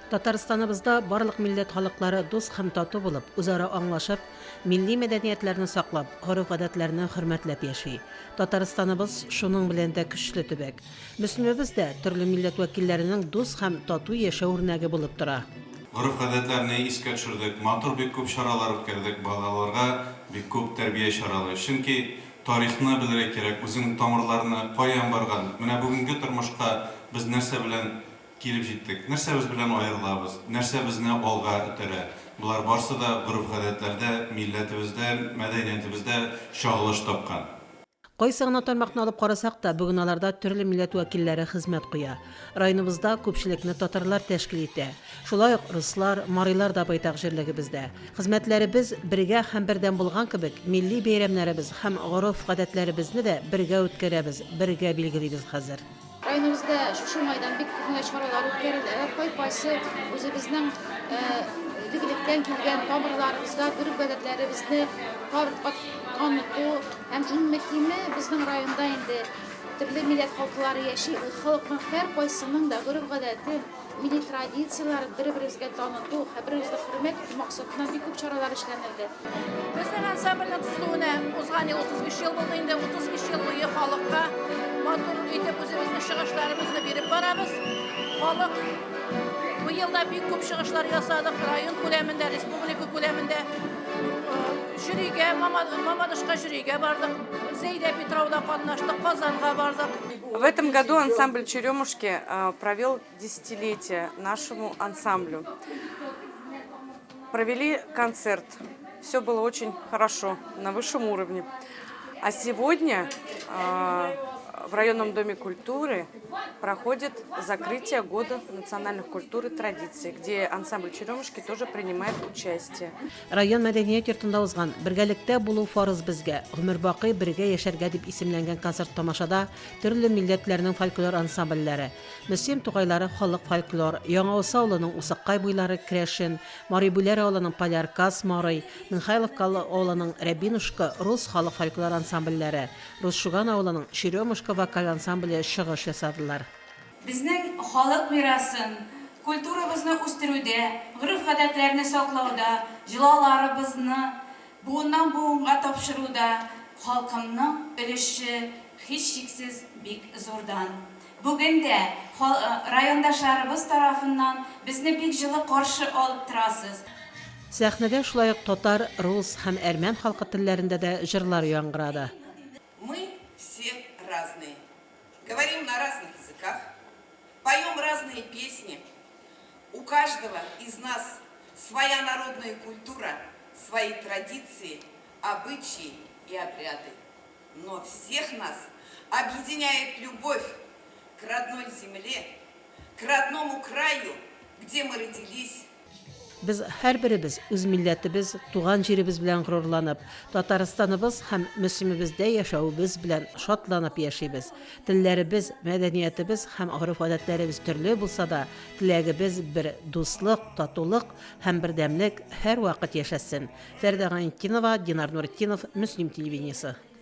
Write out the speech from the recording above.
Татарстаныбызда барлык милләт халыклары дус һәм тату булып, үзара аңлашып, милли мәдәниятләрне саклап, гореф-гадәтләрне хөрмәтләп яши. Татарстаныбыз шуның белән дә көчле төбәк. Мөселманбыз да төрле милләт вәкилләренең дус һәм тату яшәү үрнәге булып тора. Гореф-гадәтләрне искә төшердек, матур бик күп чаралар үткәрдек, балаларга бик күп тәрбия чаралары. Чөнки тарихны белергә кирәк, үзенең тамырларını каян барган. Менә бүгенге тормышка без нәрсә белән килеп җиттек, нәрсә без белән аерылабыз, нәрсә безне алга үтерә. Булар барсы да гореф-гадәтләрдә, милләтебездә, мәдәниятебездә чагылыш тапкан. Кайсы гына тармакны алып карасак та, бүген аларда төрле милләт вәкилләре хезмәт куя. Районыбызда күпчелекне татарлар тәшкил итә. Шулай ук руслар, марилар да байтак җирлегебездә. Хезмәтләребез бергә һәм бердәм булган кебек, милли бәйрәмнәребез һәм гореф-гадәтләребезне дә бергә үткәрәбез, бергә билгелибез хәзер. Районыбызда шушы майдан бик күп чаралар үткәрелә. Кайсы үзебезнең игелектән килгән тамырларыбызга, гореф-гадәтләребезне таныту һәм иң мөһиме безнең районда инде төрле милләт халыклары яши. Халыкның һәркайсының да гореф-гадәте, милли традицияларын бер-беребезгә таныту, бер-беребезне хөрмәт итү максатыннан бик күп чаралар эшләнелде. Безнең ансамбльнең төзелүенә узган ел 35 ел булды инде. 35 ел буе халыкка матур итеп үзебезнең чыгышларыбызны биреп барабыз. Халык бу елда бик күп чыгышлар ясадык. Район күләмендә, республика күләмендә жюригә, Мамадышка жюригә бардык. Зәйдә Петровда катнаштык, Казанга бардык. В этом году ансамбль «Черемушки» провел десятилетие нашему ансамблю. Провели концерт. Все было очень хорошо, на высшем уровне. А сегодня в районном доме культуры проходит закрытие года национальных культур и традиций, где ансамбль «Черемушки» тоже принимает участие. Район мәдәният йортында узган бергәлектә булу фарыз безгә, гомер бакый бергә яшәргә дип исемләнгән концерт тамашада төрле милләтләрнең фольклор ансамбльләре, Мөсем тугайлары халык фольклор, Яңаусы авылының Усаккай буйлары Крешин, Марибүләр авылының Поляркас Марый, Михайловка авылының Рябинушка рус халык фольклор ансамбльләре, Русшуган авылының Черемушка вокаль ансамбле чыгыш ясадылар. Безнең халык мирасын, культурабызны үстерүдә, гореф-гадәтләрне саклауда, җылаларыбызны буыннан буынга тапшыруда халкымның өлеше һичшиксез бик зурдан. Бүген дә райондашларыбыз тарафыннан безне бик җылы каршы алып торасыз. Сәхнәдә шулай ук татар, рус һәм әрмән халкы телләрендә дә җырлар яңгырады. Мы все разные. Говорим на разных языках, поем разные песни. У каждого из нас своя народная культура, свои традиции, обычаи и обряды. Но всех нас объединяет любовь к родной земле, к родному краю, где мы родились. Biz һәрберебез үз милләтебез, туган җиребез белән горурланып, Татарстаныбыз һәм мөселманбездә яшәүбез белән шатланып яшибез. Телләребез, мәдәниятебез һәм гореф-гадәтләребез төрле булса да, теләгебез бер дуслык, татулык һәм бердәмлек һәрвакыт яшәсен. Фәрдә Гайнетдинова, Динар Нуретдинов, Мөслим телевидениесе.